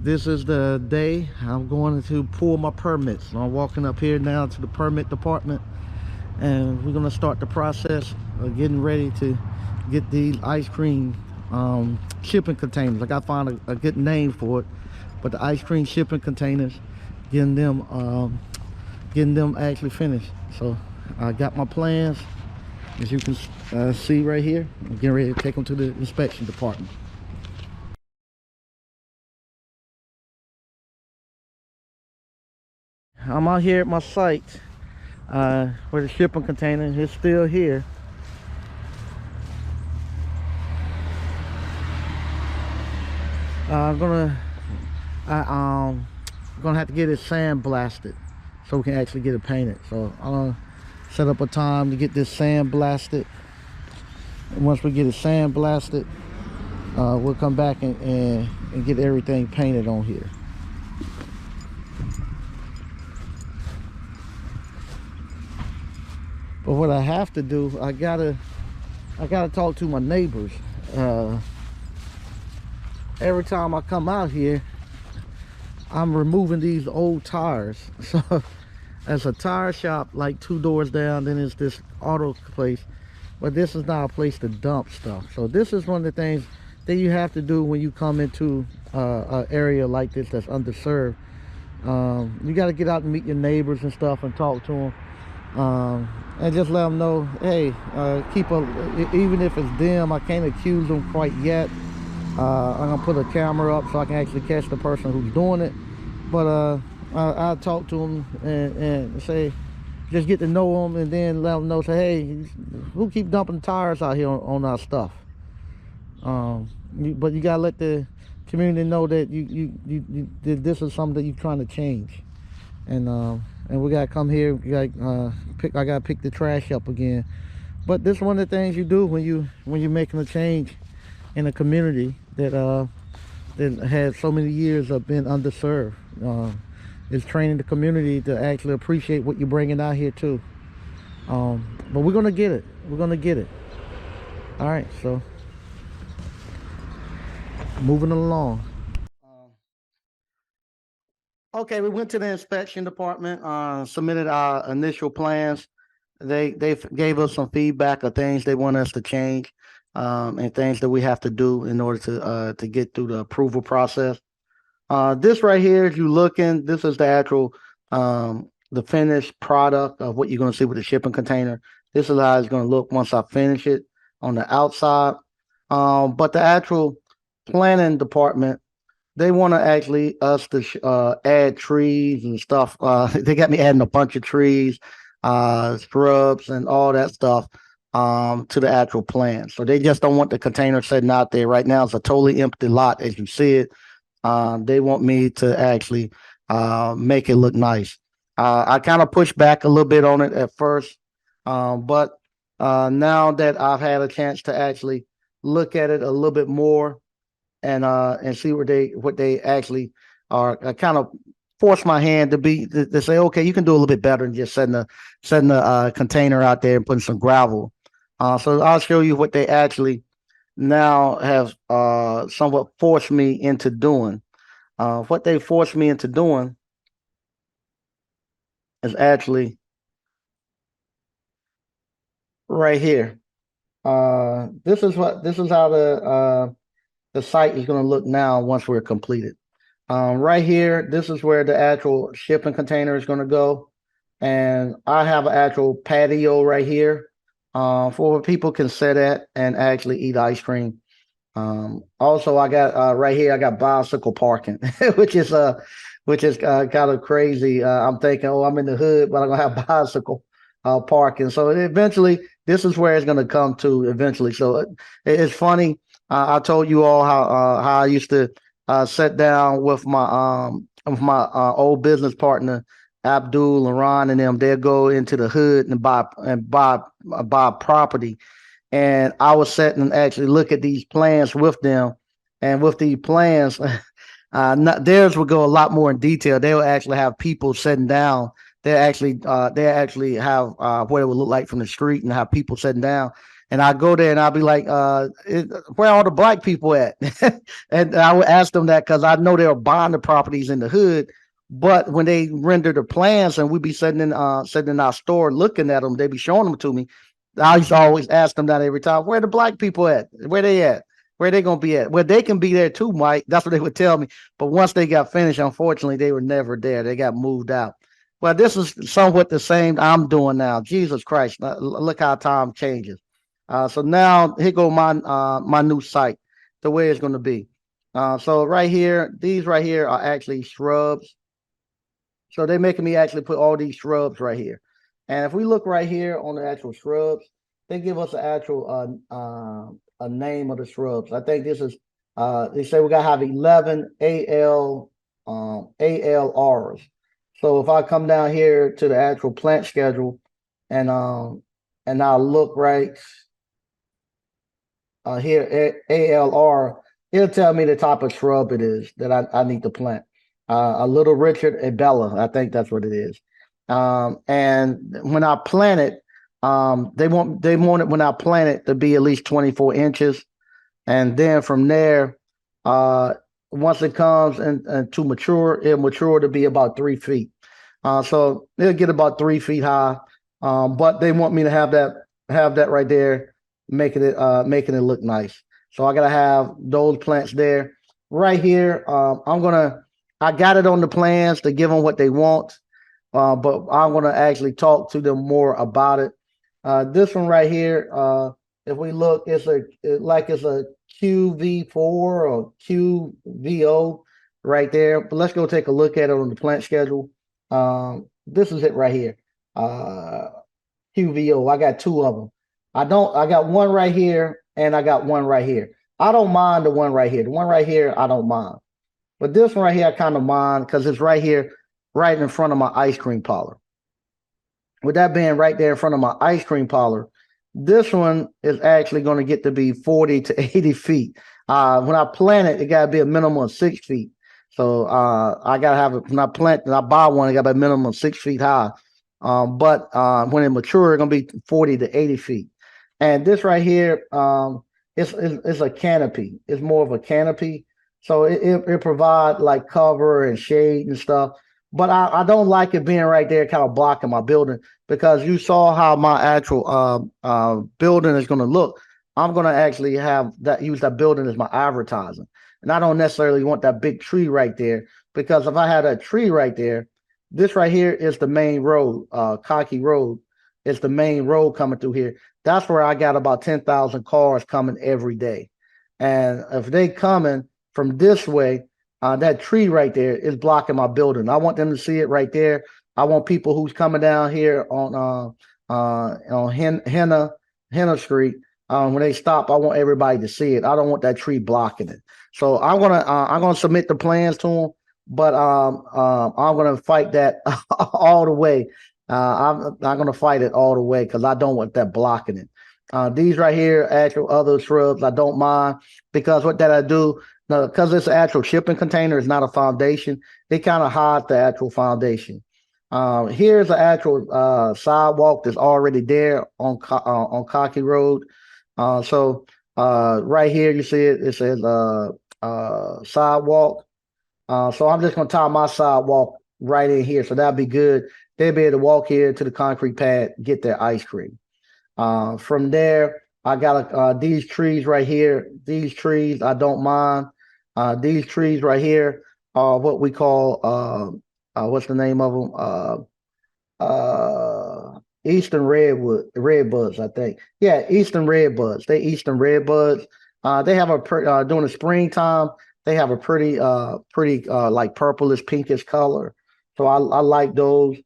This is the day I'm going to pull my permits. So I'm walking up here now to the permit department, and we're gonna start the process of getting ready to get these ice cream shipping containers. I gotta find a good name for it, but the ice cream shipping containers, getting them actually finished. So I got my plans, as you can see right here. I'm getting ready to take them to the inspection department. I'm out here at my site where the shipping container is still here. I'm gonna have to get it sandblasted so we can actually get it painted. So I'm gonna set up a time to get this sandblasted. And once we get it sandblasted, we'll come back and get everything painted on here. But what I have to do, I gotta talk to my neighbors. Every time I come out here, I'm removing these old tires. So there's a tire shop like 2 doors down, then it's this auto place, but this is not a place to dump stuff. So this is one of the things that you have to do when you come into an area like this that's underserved. You got to get out and meet your neighbors and stuff and talk to them, and just let them know, hey, even if it's them, I can't accuse them quite yet. I'm gonna put a camera up so I can actually catch the person who's doing it. But I'll talk to them and say, just get to know them, and then let them know, say, hey, who keep dumping tires out here on our stuff? But you gotta let the community know that this is something that you're trying to change. And we gotta come here. I gotta pick the trash up again. But this is one of the things you do when you're making a change in a community that had so many years of being underserved. Is training the community to actually appreciate what you're bringing out here too. But we're gonna get it. We're gonna get it. All right, so moving along. Okay, we went to the inspection department, submitted our initial plans. They gave us some feedback of things they want us to change, and things that we have to do in order to get through the approval process. This right here, if you looking, this is the actual the finished product of what you're going to see with the shipping container. This is how it's going to look once I finish it on the outside. But the actual planning department, they want to actually us to add trees and stuff. They got me adding a bunch of trees, shrubs, and all that stuff to the actual plan. So they just don't want the container sitting out there. Right now, it's a totally empty lot as you see it. They want me to actually make it look nice. I kind of pushed back a little bit on it at first, but now that I've had a chance to actually look at it a little bit more and see what they actually are, I kind of force my hand to say, okay, you can do a little bit better than just setting a container out there and putting some gravel. So I'll show you what they actually now have somewhat forced me into doing. What they forced me into doing is actually right here. This is how the site is going to look now once we're completed. Right here, this is where the actual shipping container is going to go, and I have an actual patio right here for where people can sit at and actually eat ice cream. Also, I got right here, I got bicycle parking, which is kind of crazy. I'm thinking, oh, I'm in the hood, but I'm gonna have bicycle parking. So eventually, this is where it's gonna come to eventually. So it's funny. I told you all how I used to sit down with my old business partner Abdul and Ron and them. They'll go into the hood and buy property, and I was sitting and actually look at these plans with them. And with these plans, theirs would go a lot more in detail. They will actually have people sitting down. They actually have what it would look like from the street and have people sitting down. And I go there and I'll be like, where are all the black people at? And I would ask them that because I know they were buying the properties in the hood. But when they render the plans and we be sitting in our store looking at them, they be showing them to me. I used to always ask them that every time, where the black people at? Where they at? Where they gonna be at? Well, they can be there too, Mike. That's what they would tell me. But once they got finished, unfortunately, they were never there. They got moved out. Well, this is somewhat the same I'm doing now. Jesus Christ, look how time changes. So now here go my new site, the way it's going to be. So right here, these right here are actually shrubs. So they're making me actually put all these shrubs right here. And if we look right here on the actual shrubs, they give us an actual a name of the shrubs. I think this is they say we gotta have 11 ALRs. So if I come down here to the actual plant schedule and I'll look right here, ALR, it'll tell me the type of shrub it is that I need to plant. A Little Richard Abella, I think that's what it is. And when I plant it, they want it when I plant it to be at least 24 inches. And then from there, once it comes and to mature, it'll mature to be about 3 feet. So it'll get about 3 feet high. But they want me to have that right there, making it look nice. So I gotta have those plants there. Right here, I got it on the plans to give them what they want, but I'm gonna actually talk to them more about it. This one right here, if we look, it's a QV4 or QVO right there. But let's go take a look at it on the plant schedule. This is it right here. QVO. I got two of them. I got one right here and I got one right here. I don't mind the one right here. The one right here, I don't mind. But this one right here, I kind of mind because it's right here, right in front of my ice cream parlor. With that being right there in front of my ice cream parlor, this one is actually going to get to be 40 to 80 feet. When I plant it, it got to be a minimum of 6 feet. So I got to have it, when I plant and I buy one, it got to be a minimum of 6 feet high. But when it matures, it's going to be 40 to 80 feet. And this right here, it's a canopy. It's more of a canopy. So it provides like cover and shade and stuff. But I don't like it being right there kind of blocking my building because you saw how my actual building is going to look. I'm going to actually use that building as my advertising. And I don't necessarily want that big tree right there because if I had a tree right there, this right here is the main road, Cocky Road. It's the main road coming through here. That's where I got about 10,000 cars coming every day. And if they coming from this way, that tree right there is blocking my building. I want them to see it right there. I want people who's coming down here on Henna Street. When they stop, I want everybody to see it. I don't want that tree blocking it. So I'm gonna submit the plans to them, but I'm gonna fight that all the way. I'm gonna fight it all the way because I don't want that blocking it. These right here, actual other shrubs, I don't mind because what that I do. No, because it's an actual shipping container, it's not a foundation. It kind of hides the actual foundation. Here's the actual sidewalk that's already there on Cocky Road. So right here you see it. It says sidewalk. So I'm just gonna tie my sidewalk right in here. So that'll be good. They'll be able to walk here to the concrete pad, get their ice cream. From there, I got these trees right here. These trees I don't mind. These trees right here are what we call what's the name of them? Eastern redbuds, I think. Yeah, Eastern redbuds. They Eastern redbuds. They have during the springtime. They have a pretty like purplish pinkish color. So I like those.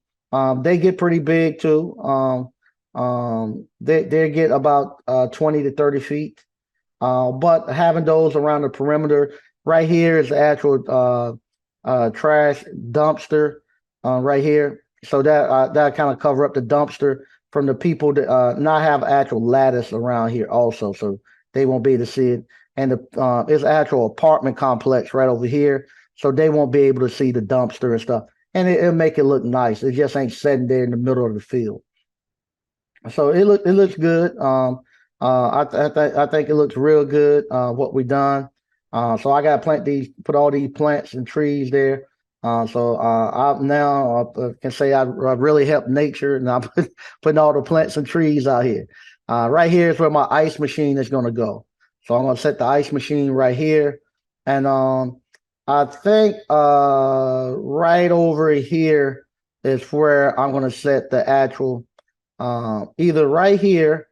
They get pretty big too. They get about 20 to 30 feet. But having those around the perimeter. Right here is the actual trash dumpster right here. So that kind of cover up the dumpster from the people that not have actual lattice around here also. So they won't be able to see it. And it's actual apartment complex right over here. So they won't be able to see the dumpster and stuff. And it'll make it look nice. It just ain't sitting there in the middle of the field. So it looks good. I think it looks real good. What we done. So I got to put all these plants and trees there. I now can say I really helped nature, and I'm putting all the plants and trees out here. Right here is where my ice machine is going to go. So I'm going to set the ice machine right here, and I think right over here is where I'm going to set the actual either right here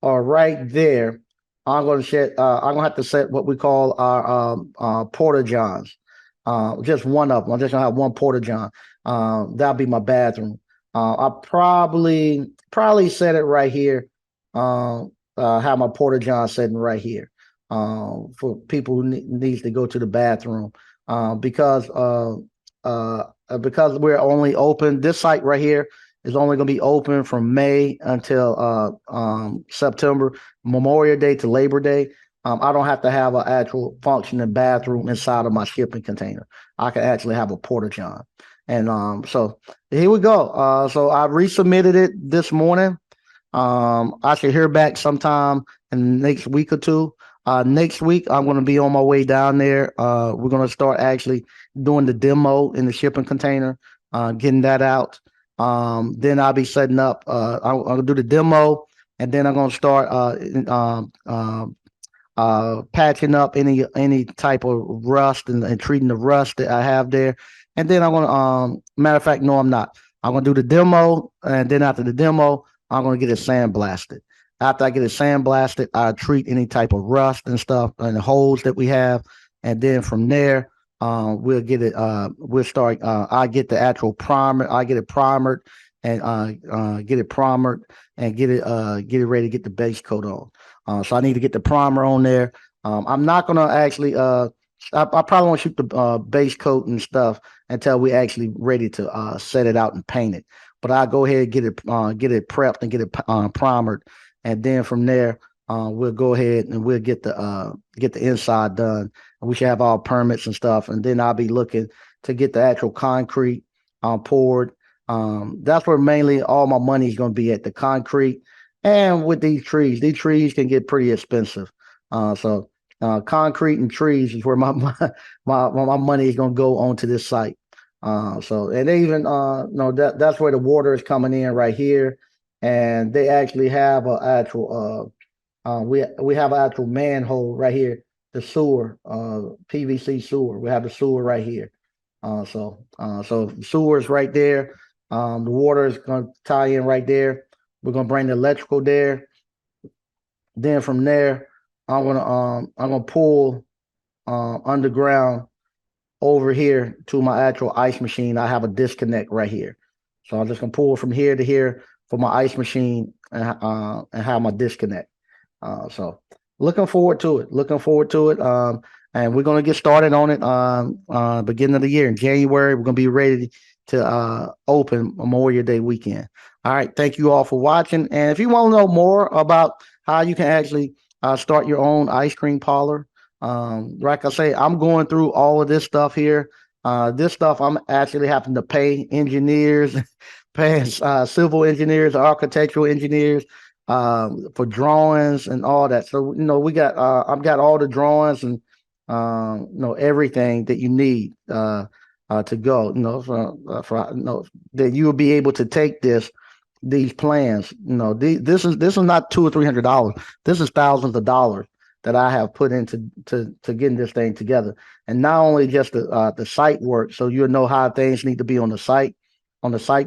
or right there. I'm gonna have to set what we call our porta johns. Just one of them. I'm just gonna have one porta john. That'll be my bathroom. I probably set it right here. Have my porta john sitting right here. For people who needs to go to the bathroom. Because we're only open. This site right here is only going to be open from May until September, Memorial Day to Labor Day. I don't have to have an actual functioning bathroom inside of my shipping container. I can actually have a porta john. And so here we go. So I resubmitted it this morning. I should hear back sometime in the next week or two. Next week, I'm going to be on my way down there. We're going to start actually doing the demo in the shipping container, getting that out. Then I'll be setting up. I'm going to do the demo, and then I'm going to start patching up any type of rust and treating the rust that I have there. And then I'm going to, matter of fact, no, I'm not. I'm going to do the demo, and then after the demo, I'm going to get it sandblasted. After I get it sandblasted, I treat any type of rust and stuff and the holes that we have, and then from there, we'll get it. We'll start. I get the actual primer. I get it primered and get it primered and get it ready to get the base coat on. So I need to get the primer on there. I'm not gonna actually. I probably won't shoot the base coat and stuff until we actually ready to set it out and paint it. But I'll go ahead and get it prepped and get it primered, and then from there we'll go ahead and we'll get the inside done. And we should have all permits and stuff, and then I'll be looking to get the actual concrete poured. That's where mainly all my money is going to be at, the concrete. And with these trees can get pretty expensive. So concrete and trees is where my money is going to go onto this site. So and they even no that's where the water is coming in right here, and they actually have an actual we have an actual manhole right here, the sewer, PVC sewer. We have the sewer right here. So sewer is right there. The water is going to tie in right there. We're gonna bring the electrical there. Then from there, I'm gonna pull underground over here to my actual ice machine. I have a disconnect right here, so I'm just gonna pull from here to here for my ice machine and have my disconnect. So looking forward to it. Looking forward to it. And we're gonna get started on it beginning of the year in January. We're gonna be ready to open Memorial Day weekend. All right. Thank you all for watching. And if you want to know more about how you can actually start your own ice cream parlor, like I say, I'm going through all of this stuff here. This stuff I'm actually having to pay engineers, pay civil engineers, architectural engineers for drawings and all that. So we got I've got all the drawings and everything that you need to go. That you will be able to take these plans. This is not $200 or $300. This is thousands of dollars that I have put into to getting this thing together. And not only just the site work, so you'll know how things need to be on the site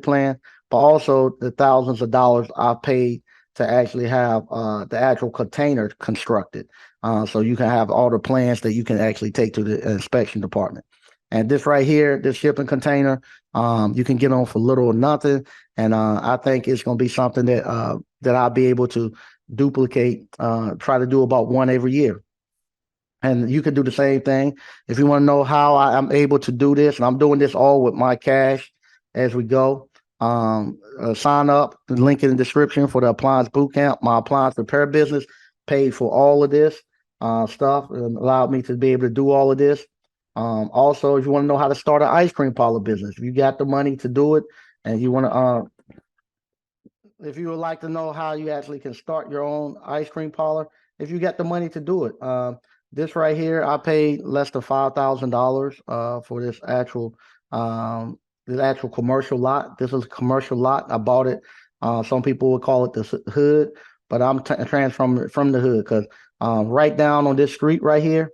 plan, but also the thousands of dollars I paid to actually have the actual container constructed. So you can have all the plans that you can actually take to the inspection department. And this right here, this shipping container, you can get on for little or nothing. And I think it's going to be something that I'll be able to duplicate, try to do about one every year. And you can do the same thing. If you want to know how I'm able to do this, and I'm doing this all with my cash as we go, sign up, the link in the description for the Appliance Bootcamp. My appliance repair business paid for all of this stuff and allowed me to be able to do all of this. Also, if you want to know how to start an ice cream parlor business, if you got the money to do it and you want to if you would like to know how you actually can start your own ice cream parlor, if you got the money to do it. This right here, I paid less than $5,000 for um, this actual commercial lot. This is a commercial lot. I bought it. Some people would call it the hood, but I'm transferring from the hood because right down on this street right here,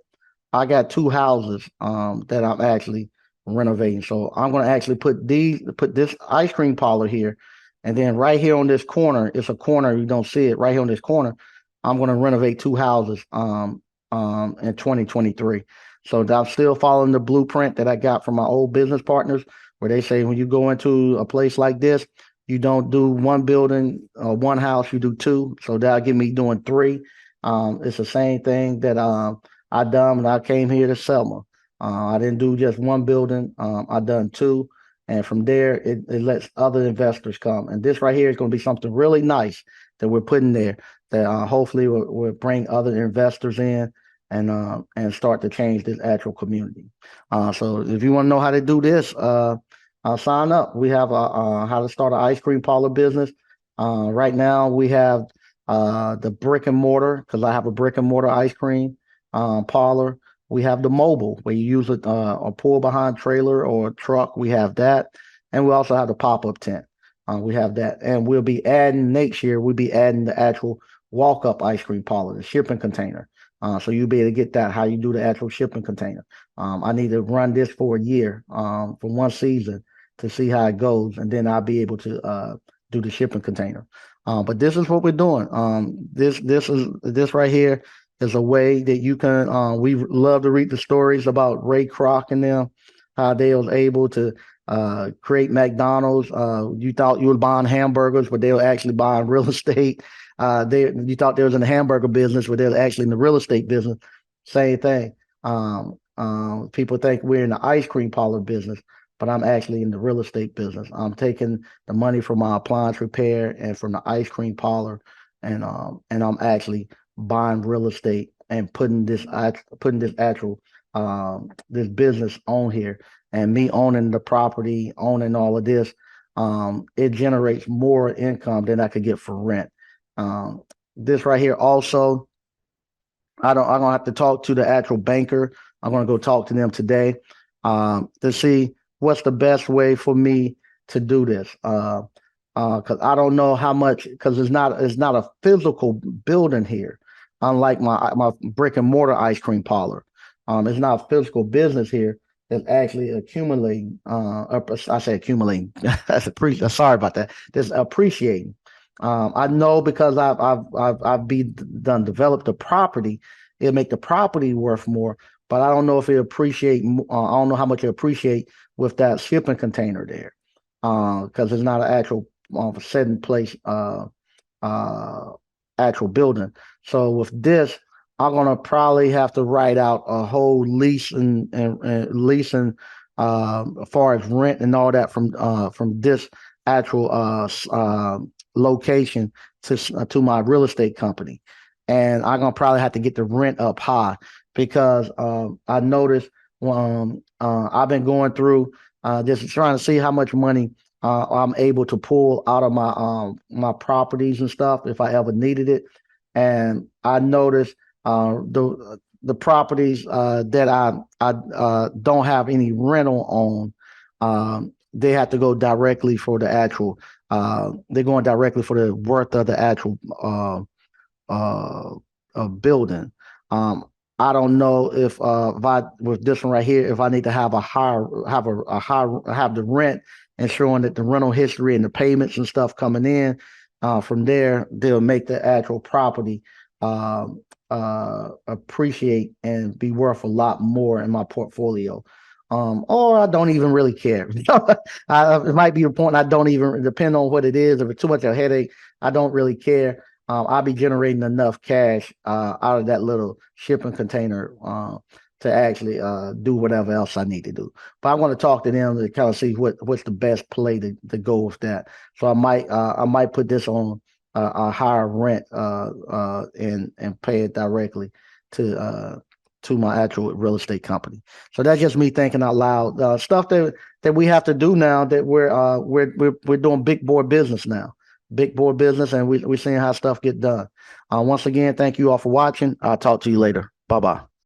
I got two houses that I'm actually renovating. So I'm gonna actually put this ice cream parlor here, and then right here on this corner, it's a corner, you don't see it right here on this corner. I'm gonna renovate two houses in 2023. So I'm still following the blueprint that I got from my old business partners, where they say when you go into a place like this, you don't do one building or one house, you do two. So that'll get me doing three. It's the same thing that I done when I came here to Selma. I didn't do just one building. I done two, and from there it lets other investors come. And this right here is going to be something really nice that we're putting there that hopefully will bring other investors in and start to change this actual community. So if you want to know how to do this, sign up. We have how to start an ice cream parlor business. Right now we have the brick and mortar because I have a brick and mortar ice cream parlor. We have the mobile where you use a pull behind trailer or truck. We have that, and we also have the pop up tent. We have that, and we'll be adding next year. We'll be adding the actual walk up ice cream parlor, the shipping container. So you'll be able to get that how you do the actual shipping container. I need to run this for a year, for one season to see how it goes, and then I'll be able to do the shipping container. But this is what we're doing. This right here is a way that you can. We love to read the stories about Ray Kroc and them, how they was able to create McDonald's. You thought you were buying hamburgers, but they were actually buying real estate. You thought they was in the hamburger business, but they were actually in the real estate business. Same thing. People think we're in the ice cream parlor business, but I'm actually in the real estate business. I'm taking the money from my appliance repair and from the ice cream parlor, and I'm actually buying real estate and putting this actual this business on here, and me owning the property, owning all of this, it generates more income than I could get for rent. This right here also, I'm gonna have to talk to the actual banker. I'm gonna go talk to them today to see what's the best way for me to do this. Because I don't know how much, because it's not a physical building here, unlike my brick and mortar ice cream parlor. It's not a physical business here. It's actually accumulating. I say accumulating. Sorry about that. It's appreciating. I know because I've done developed the property, it'll make the property worth more. But I don't know if it appreciate. I don't know how much it appreciate with that shipping container there, because it's not an actual set in place uh, actual building. So with this, I'm gonna probably have to write out a whole lease and leasing as far as rent and all that from this actual location to my real estate company, and I'm gonna probably have to get the rent up high because I noticed I've been going through just trying to see how much money I'm able to pull out of my properties and stuff if I ever needed it, and I noticed the properties that I don't have any rental on, they have to go directly for the actual. They're going directly for the worth of the actual building. Um, I don't know if I with this one right here, if I need to have a higher have the rent and showing that the rental history and the payments and stuff coming in. From there, they'll make the actual property appreciate and be worth a lot more in my portfolio. Or I don't even really care. It might be a point I don't even depend on what it is. If it's too much of a headache, I don't really care. I'll be generating enough cash out of that little shipping container to actually do whatever else I need to do. But I want to talk to them to kind of see what's the best play to go with that. So I might put this on a higher rent and pay it directly to my actual real estate company. So that's just me thinking out loud. Stuff that we have to do now that we're doing big boy business now. big boy business, and we're seeing how stuff get done. Once again, thank you all for watching. I'll talk to you later. Bye bye.